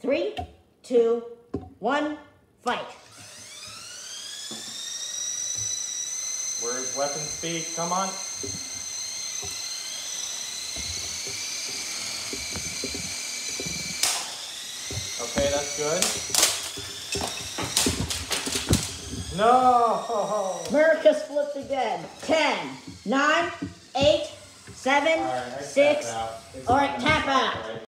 3, 2, 1, fight. Where's weapon speed? Come on. Okay, that's good. No! MERICA flipped again. 10, 9, 8, 7, 6. All right, tap out.